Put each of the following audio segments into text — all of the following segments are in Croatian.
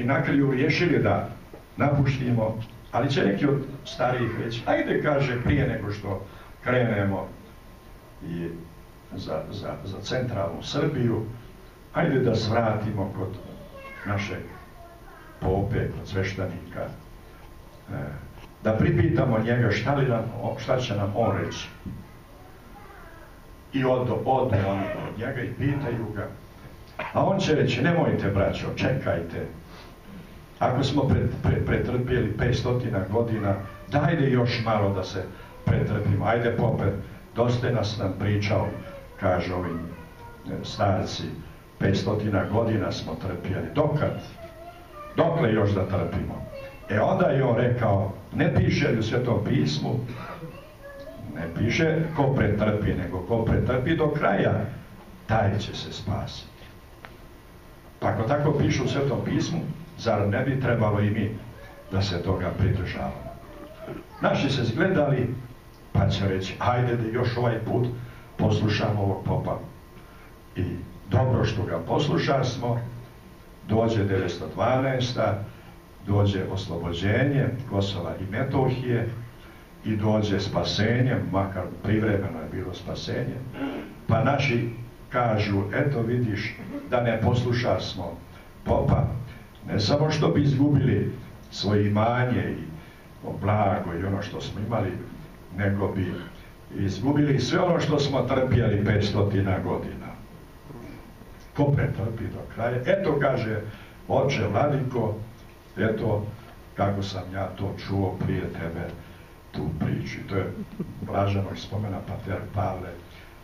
i na kraju riješili da napuštimo, ali će neki od starijih reći, ajde, kaže, prije nego što krenemo i za centralnu Srbiju, ajde da svratimo kod našeg pope, kod sveštenika, da pripitamo njega šta će nam on reći. I ode oni od njega i pitaju ga. A on će reći, nemojte, braćo, čekajte. Ako smo pretrpjeli 500 godina, dajde još malo da se pretrpimo. Ajde, pope, dosta nas nam pričao, kaže ovim starci, 500 godina smo trpjeli. Dokad? Dokle još da trpimo? Onda je on rekao, ne piše u Svetom pismu, ne piše ko pretrpi, nego ko pretrpi do kraja, taj će se spasiti. Pa ako tako piše u Svetom pismu, zar ne bi trebalo i mi da se toga pridržavamo? Naši se zgledali, pa će reći, hajde da još ovaj put poslušamo ovog popa. I dobro što ga poslušasmo, dođe 912. Dođe oslobođenje Kosova i Metohije i dođe spasenje, makar privremeno je bilo spasenje. Pa naši kažu, eto vidiš, da ne poslušasmo popa, ne samo što bi izgubili svoje imanje i blago i ono što smo imali, nego bi izgubili sve ono što smo trpjeli 500 godina. Ko pretrpi do kraja? Eto, kaže oče Vladiko, eto kako sam ja to čuo prije tebe tu priču. To je blaženog spomena pater Pavle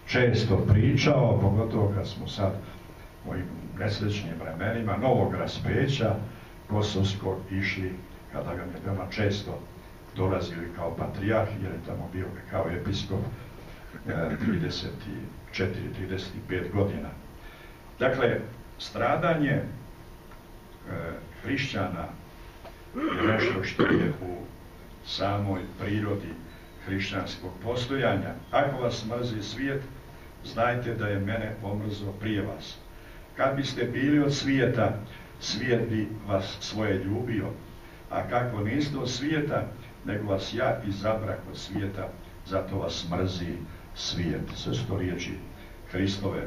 često pričao, pogotovo kad smo sad u ovim nesrećnim vremenima novog raspeća Kosovskog išli, kada ga je veoma često dolazili kao patrijarh, jer je tamo bio kao episkop 34-35 godina. Dakle, stradanje hrišćana je nešto što je u samoj prirodi hrišćanskog postojanja. Ako vas mrzi svijet, znajte da je mene omrzo prije vas. Kad biste bili od svijeta, svijet bi vas svoje ljubio, a kako niste od svijeta, nego vas ja izabrah od svijeta, zato vas mrzi svijet. Sve su to riječi Hristove.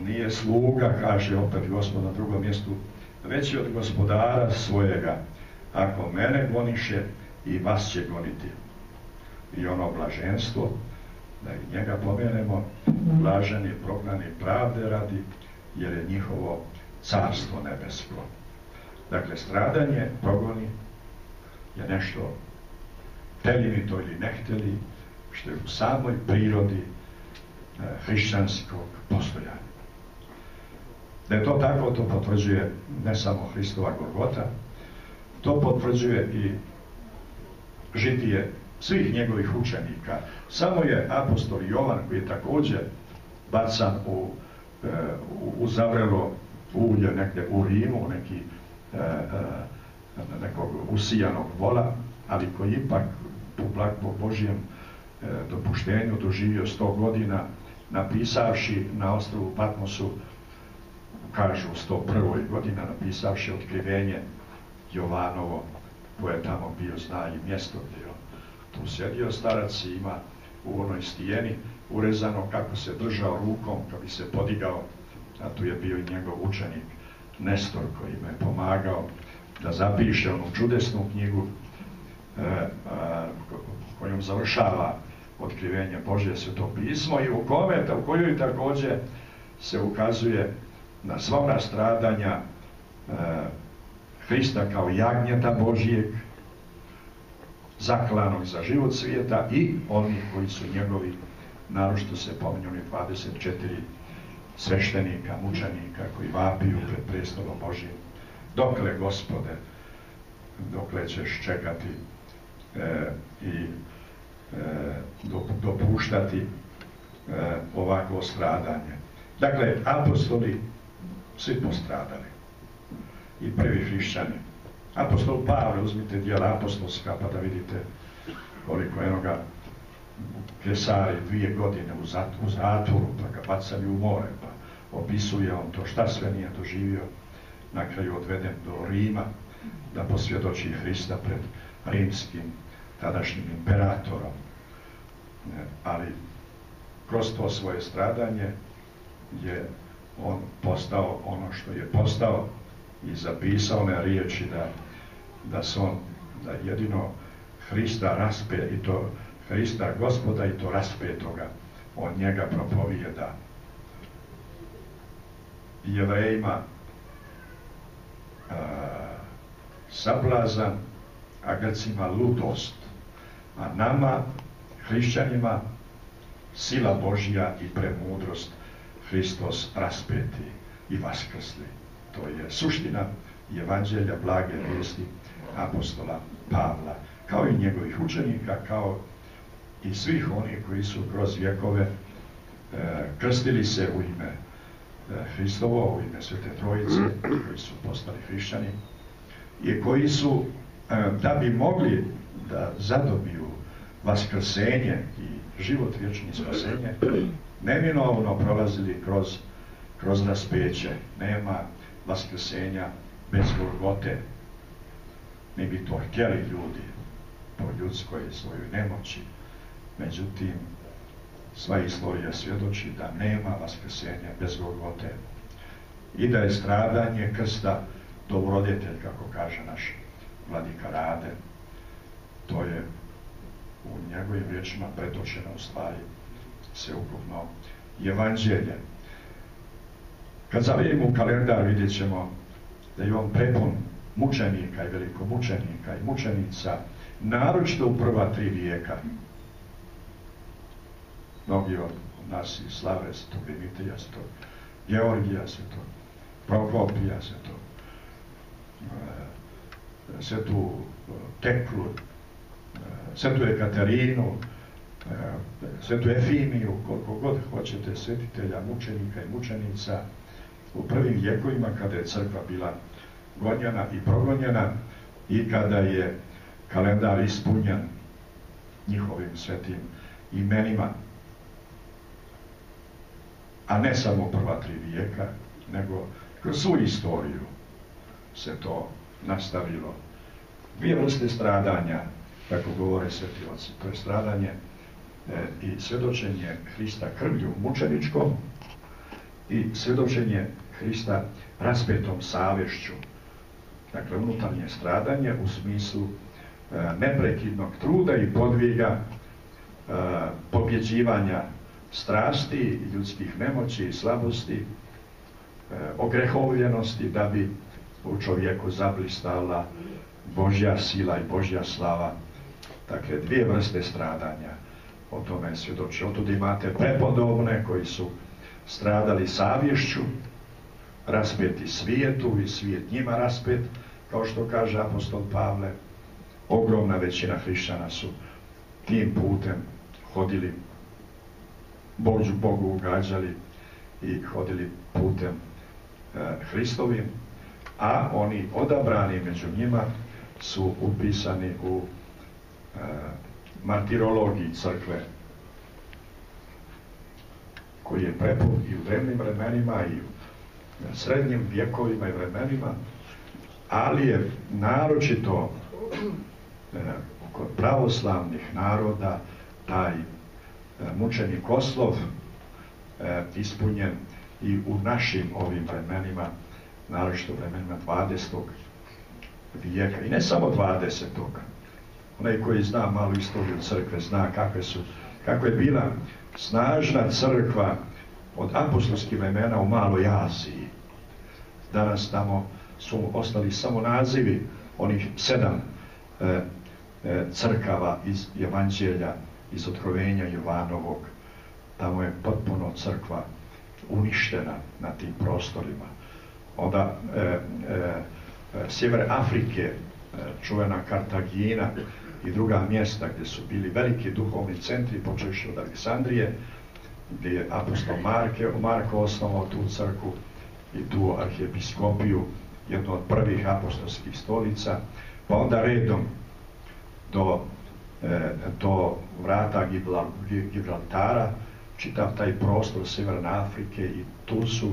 Nije sluga, kaže opet Gospod na drugom mjestu, već je od gospodara svojega. Ako mene goniše, i vas će goniti. I ono blaženstvo, da i njega pomenemo, blažen je prognani pravde radi, jer je njihovo carstvo nebesko. Dakle, stradanje, progoni je nešto, hteli mi to ili ne hteli, što je u samoj prirodi hrišćanskog postojanja. Da je to tako, to potvrđuje ne samo Hristova Golgota, to potvrđuje i žitije svih njegovih učenika. Samo je apostol Jovan, koji je također bacan u zavrelo ulje negdje u Rimu, nekog usijanog vola, ali koji ipak po Božijem dopuštenju doživio 100 godina, napisavši na ostrvu Patmosu, kažu 101. godina, napisavši otkrivenje Jovanovo, koje je tamo bio, zna i mjesto gdje je on tu sjedio. Starac ima u onoj stijeni urezano kako se držao rukom, kako bi se podigao, a tu je bio i njegov učenik Nestor, koji me je pomagao da zapiše onu čudesnu knjigu kojom završava otkrivenje Božje Sveto pismo i u kojoj također se ukazuje na sva ona stradanja Hrista kao jagnjeta Božijeg, zaklanog za život svijeta, i oni koji su njegovi, naročito se pominju oni 24 sveštenika, mučenika koji vapiju pred prestolom Božijim. Dokle, Gospode, dokle ćeš čekati i dopuštati ovakvo stradanje? Dakle, apostoli svi postradali, i prvi hrišćani. Apostol Pavle, uzmite djela apostolska pa da vidite koliko enoga Kesari 2 godine u zatvoru, pa ga bacali u more, pa opisuje on to šta sve nije doživio, na kraju odveden do Rima da posvjedoči Hrista pred rimskim tadašnjim imperatorom. Ali kroz to svoje stradanje je on postao ono što je postao i zapisao one riječi da jedino Hrista raspe i to Hrista Gospoda i to raspetoga od njega propovijeda Jevrejima sablazan, a Grcima ludost, a nama hrišćanima sila Božja i premudrost, Hristos raspeti i vaskrsli. To je suština evanđelja blage vijesti apostola Pavla, kao i njegovih učenika, kao i svih onih koji su kroz vjekove krstili se u ime Hristovo, u ime Svete Trojice, koji su postali hrišćani i koji su, da bi mogli da zadobiju vaskrsenje i život vječni spasenje, neminovno prolazili kroz raspeće. Nema vaskrsenja bez Golgote. Mi bi to htjeli ljudi po ljudskoj svojoj nemoći. Međutim, sva istorija svjedoči da nema vaskrsenja bez Golgote i da je stradanje krsta dobrodjetelj, kako kaže naš vladika Rade. To je u njegovim riječima pretočeno u stvari sveukupno evanđelje. Kad zavedimo u kalendar vidjet ćemo da je on prepun mučenika i velikomučenika i mučenica, naročito u prva 3 vijeka. Mnogi od nas i slave Svetog Dimitrija, Svetog Georgija, Svetog Prokopija, Svetu Teklu, Svetu Ekaterinu, Svetu Efimiju, koliko god hoćete svetitelja, mučenika i mučenica u prvim vjekovima kada je crkva bila gonjena i progonjena i kada je kalendar ispunjen njihovim svetim imenima. A ne samo prva 3 vijeka, nego kroz svu istoriju se to nastavilo. 2 vrste stradanja, kako govore sveti oci, to je stradanje i svjedočenje Hrista krvlju mučeničkom i svjedočenje Hrista raspetom savješću. Dakle, unutarnje stradanje u smislu neprekidnog truda i podviga, pobjeđivanja strasti, ljudskih nemoći i slabosti, ogrehovljenosti, da bi u čovjeku zablistala Božja sila i Božja slava. Dakle, 2 vrste stradanja o tome svjedoči. Otud imate prepodobne koji su stradali savješću, raspeti svijetu i svijet njima raspet, kao što kaže apostol Pavle. Ogromna većina hrišćana su tim putem hodili, Bogu ugađali i hodili putem Hristovim, a oni odabrani među njima su upisani u martirologiji crkve, koji je prepun i u drevnim vremenima i u srednjim vjekovima i vremenima, ali je naročito kod pravoslavnih naroda taj mučenikoslov ispunjen i u našim ovim vremenima, naročito vremenima 20. vijeka. I ne samo 20. Onaj koji zna malu istoriju crkve zna kako je bila snažna crkva od apostolskih vremena u Maloj Aziji. Danas tamo su ostali samo nazivi onih 7 crkava iz evanđelja, iz Otkrovenja Jovanovog. Tamo je potpuno crkva uništena na tim prostorima. Onda sjever Afrike, čuvena Kartagina i druga mjesta gdje su bili veliki duhovni centri, počevši od Aleksandrije, gdje je apostol Marko osnovao tu crkvu i tu arhijepiskopiju, jednu od prvih apostolskih stolica, pa onda redom do vrata Gibraltara, čitav taj prostor Sjeverne Afrike i tu su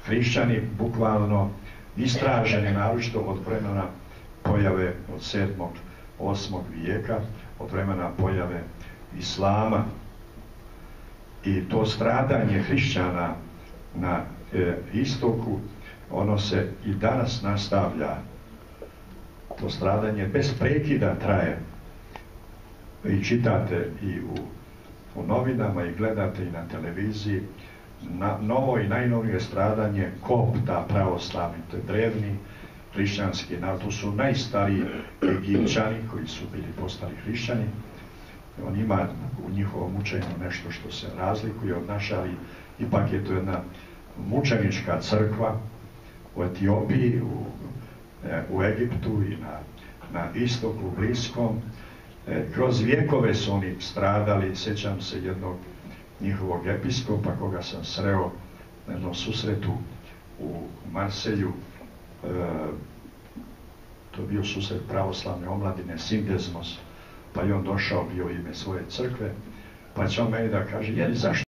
hrišćani bukvalno istraženi, naročito od vremena pojave od 7. 8. vijeka, od vremena pojave islama. I to stradanje hrišćana na istoku, ono se i danas nastavlja. To stradanje bez prekida traje. I čitate i u novinama i gledate i na televiziji novo i najnovije stradanje kopta pravoslavni, to je drevni hrišćanski narod. To su najstariji Egipćani koji su bili postali hrišćani. On ima u njihovom učenju nešto što se razlikuje od naše, ali ipak je to jedna mučenička crkva u Etiopiji, u Egiptu i na istoku bliskom. Kroz vjekove su oni stradali. Sjećam se jednog njihovog episkopa koga sam sreo na jednom susretu u Marselju. To je bio susret pravoslavne omladine Sindezmos, pa je on došao, bio ime svoje crkve, pa će on meni da kaže, zašto